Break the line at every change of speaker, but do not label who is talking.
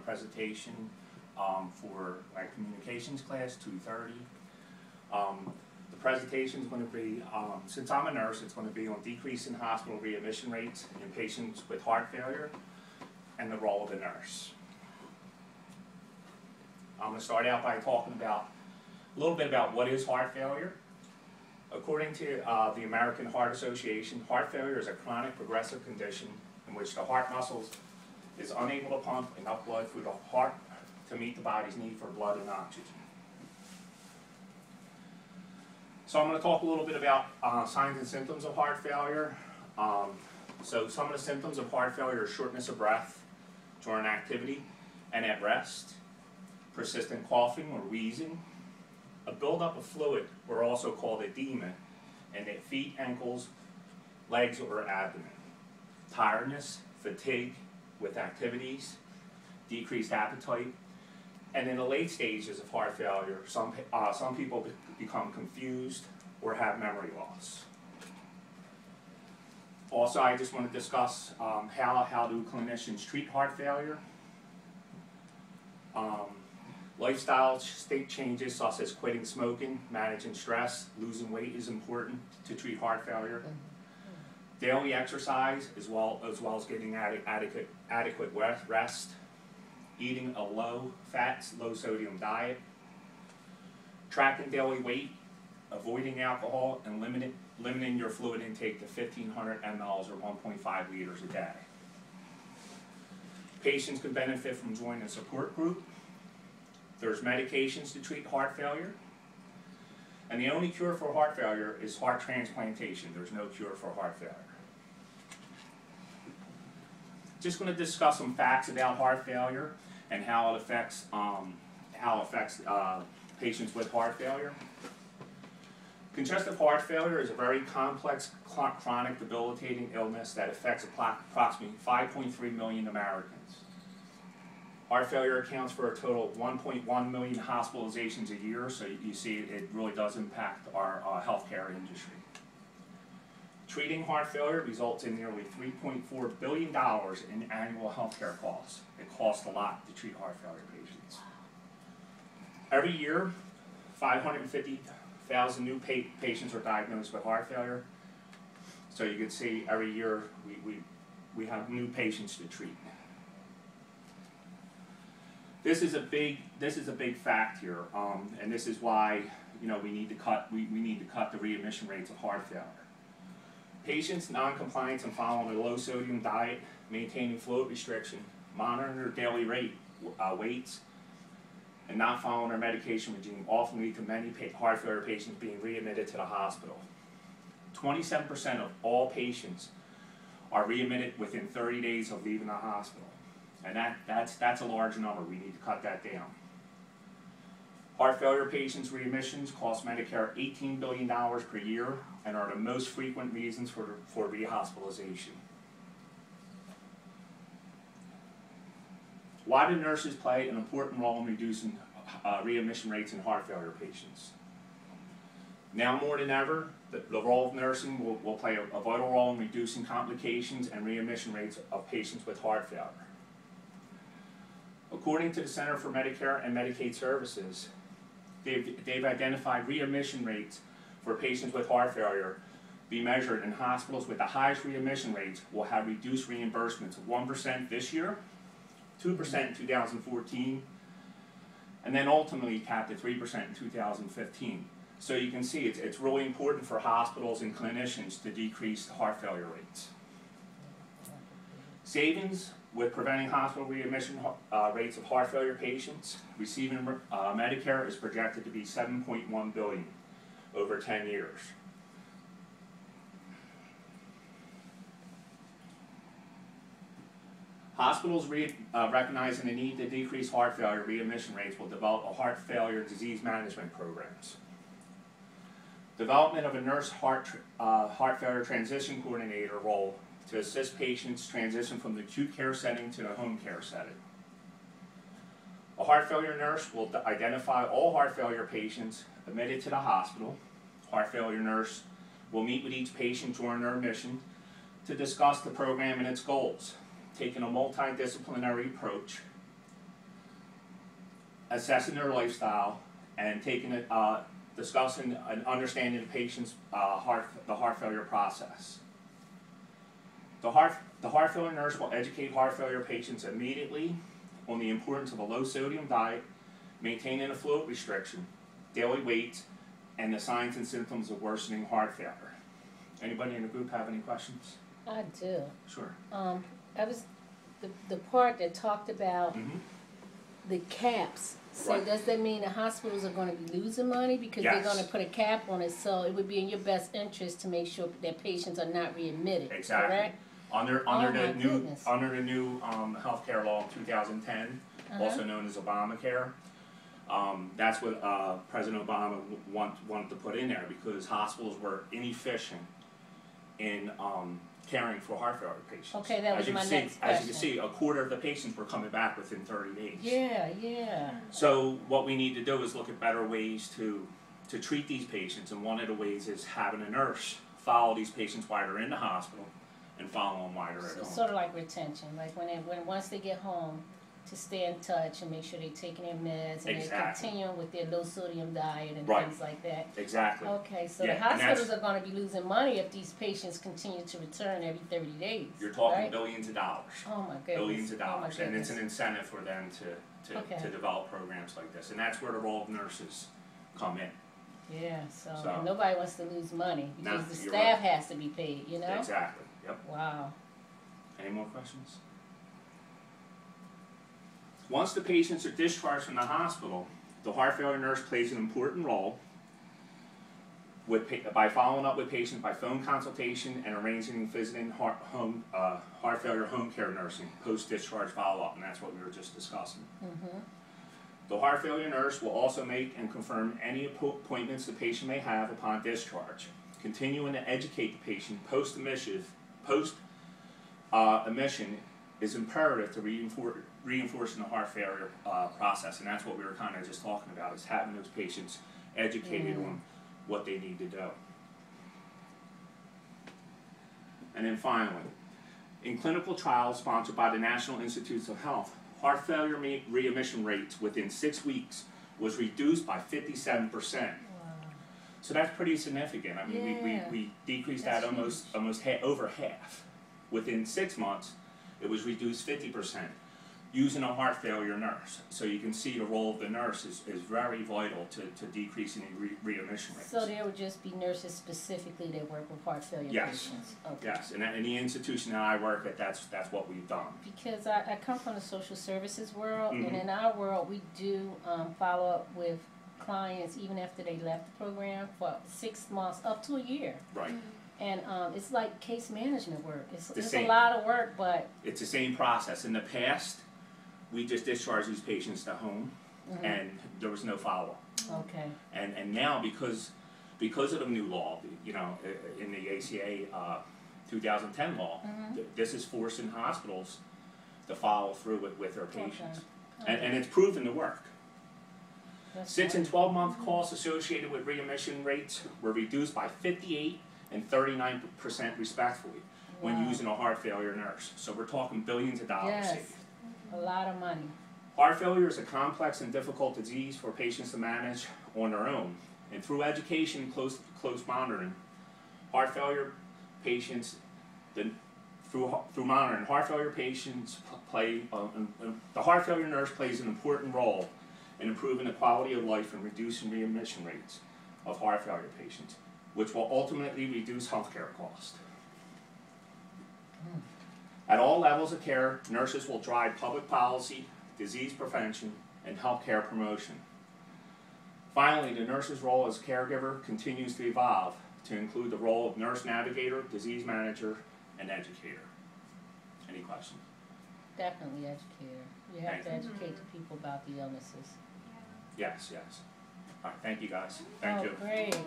presentation for my communications class, 2:30. The presentation is going to be, since I'm a nurse, it's going to be on decrease in hospital readmission rates in patients with heart failure and the role of the nurse. I'm going to start out by talking about a little bit about what is heart failure. According to the American Heart Association, heart failure is a chronic progressive condition in which the heart muscles is unable to pump enough blood through the heart to meet the body's need for blood and oxygen. So I'm going to talk a little bit about signs and symptoms of heart failure. So some of the symptoms of heart failure are shortness of breath during activity and at rest, persistent coughing or wheezing, a buildup of fluid, or also called edema, in the feet, ankles, legs, or abdomen, tiredness, fatigue with activities, decreased appetite, and in the late stages of heart failure, some people become confused or have memory loss. Also, I just want to discuss how do clinicians treat heart failure. Lifestyle state changes such as quitting smoking, managing stress, losing weight is important to treat heart failure. Daily exercise as well as getting adequate rest. Eating a low-fat, low-sodium diet. Tracking daily weight, avoiding alcohol, and limiting your fluid intake to 1,500 mLs or 1.5 liters a day. Patients can benefit from joining a support group. There's medications to treat heart failure. And the only cure for heart failure is heart transplantation. There's no cure for heart failure. Just going to discuss some facts about heart failure and how it affects patients with heart failure. Congestive heart failure is a very complex, chronic, debilitating illness that affects approximately 5.3 million Americans. Heart failure accounts for a total of 1.1 million hospitalizations a year, so you see it really does impact our healthcare industry. Treating heart failure results in nearly $3.4 billion in annual healthcare costs. It costs a lot to treat heart failure patients. Every year, 550,000 new patients are diagnosed with heart failure. So you can see every year we have new patients to treat. This is a big fact here, and this is why we need to cut the readmission rates of heart failure. Patients' non-compliance and following a low-sodium diet, maintaining fluid restriction, monitoring their daily weights, and not following their medication regime often lead to many heart failure patients being readmitted to the hospital. 27% of all patients are readmitted within 30 days of leaving the hospital. And that's a large number. We need to cut that down. Heart failure patients' readmissions cost Medicare $18 billion per year and are the most frequent reasons for rehospitalization. Why do nurses play an important role in reducing readmission rates in heart failure patients? Now more than ever, the role of nursing will play a vital role in reducing complications and readmission rates of patients with heart failure. According to the Center for Medicare and Medicaid Services, they've identified readmission rates for patients with heart failure be measured in hospitals with the highest readmission rates will have reduced reimbursements of 1% this year, 2% in 2014, and then ultimately capped at 3% in 2015. So you can see it's really important for hospitals and clinicians to decrease heart failure rates. Savings with preventing hospital readmission rates of heart failure patients receiving Medicare is projected to be $7.1 billion over 10 years. Hospitals recognizing the need to decrease heart failure readmission rates will develop a heart failure disease management programs. Development of a nurse heart failure transition coordinator role to assist patients transition from the acute care setting to the home care setting. A heart failure nurse will identify all heart failure patients admitted to the hospital. Heart failure nurse will meet with each patient during their admission to discuss the program and its goals, taking a multidisciplinary approach assessing their lifestyle, and discussing and understanding the patient's the heart failure process. The heart failure nurse will educate heart failure patients immediately on the importance of a low sodium diet, maintaining a fluid restriction, daily weight, and the signs and symptoms of worsening heart failure. Anybody in the group have any questions?
I do.
Sure.
I was the part that talked about the caps. So
Right.
does that mean the hospitals are going to be losing money because
Yes.
they're going to put a cap on it? So it would be in your best interest to make sure that patients are not readmitted.
Exactly.
Correct?
Under
my
the new
goodness.
healthcare law in 2010, also known as Obamacare, that's what President Obama wanted to put in there because hospitals were inefficient in caring for heart failure patients.
Okay, that was my next
As you
question.
can see, a quarter of the patients were coming back within 30 days.
Yeah.
So what we need to do is look at better ways to treat these patients, and one of the ways is having a nurse follow these patients while they're in the hospital and follow them while they're at
So
home.
sort of like retention, like when once they get home, to stay in touch and make sure they're taking their meds and they're
Exactly.
continuing with their low sodium diet and
Right.
things like that.
Exactly.
Okay, so
Yeah,
the
and
hospitals are going to be losing money if these patients continue to return every 30 days.
You're talking
right?
billions of dollars.
Oh my goodness.
Billions of
Oh my
dollars, and it's
goodness.
an incentive for them to
Okay.
develop programs like this, and that's where the role of nurses come in.
Yeah, so,
So-
nobody wants to lose money
No,
because the
you're
staff
right.
has to be paid, you know?
Exactly. Yep.
Wow.
Any more questions? Once the patients are discharged from the hospital, the heart failure nurse plays an important role by following up with patients by phone consultation and arranging and visiting heart failure home care nursing, post-discharge follow-up, and that's what we were just discussing. The heart failure nurse will also make and confirm any appointments the patient may have upon discharge, continuing to educate the patient post-admission is imperative to reinforcing the heart failure process, and that's what we were kind of just talking about, is having those patients educated on what they need to do. And then finally, in clinical trials sponsored by the National Institutes of Health, heart failure readmission rates within 6 weeks was reduced by 57%.
Wow.
So that's pretty significant. I mean,
Yeah.
we decreased
That's
that almost over half. Within 6 months, it was reduced 50% using a heart failure nurse. So you can see the role of the nurse is very vital to decreasing the readmission rates.
So there would just be nurses specifically that work with heart failure
Yes.
patients? Okay.
Yes, and in the institution that I work at, that's what we've done.
Because I come from the social services world,
Mhm.
and in our world, we do follow up with clients even after they left the program for 6 months up to a year.
Right.
And it's like case management work. It's a
same.
lot of work, but
It's the same process. In the past, we just discharged these patients to home, and there was no follow-up.
okay.
And now, because of the new law, you know, in the ACA 2010 law, this is forcing hospitals to follow through with their patients.
Okay.
And it's proven to work.
That's
6 and
wonderful.
12-month costs associated with readmission rates were reduced by 58% and 39% respectively when
Wow.
using a heart failure nurse. So we're talking billions of dollars
Yes.
saved.
A lot of money.
Heart failure is a complex and difficult disease for patients to manage on their own. And through education and close monitoring, heart failure patients, through monitoring, heart failure patients the heart failure nurse plays an important role in improving the quality of life and reducing readmission rates of heart failure patients, which will ultimately reduce healthcare costs. At all levels of care, nurses will drive public policy, disease prevention, and healthcare promotion. Finally, the nurse's role as caregiver continues to evolve to include the role of nurse navigator, disease manager, and educator. Any questions?
Definitely educator. You have to
Thank
educate the people about the illnesses.
Yes. All right, thank you guys. Thank you.
Great.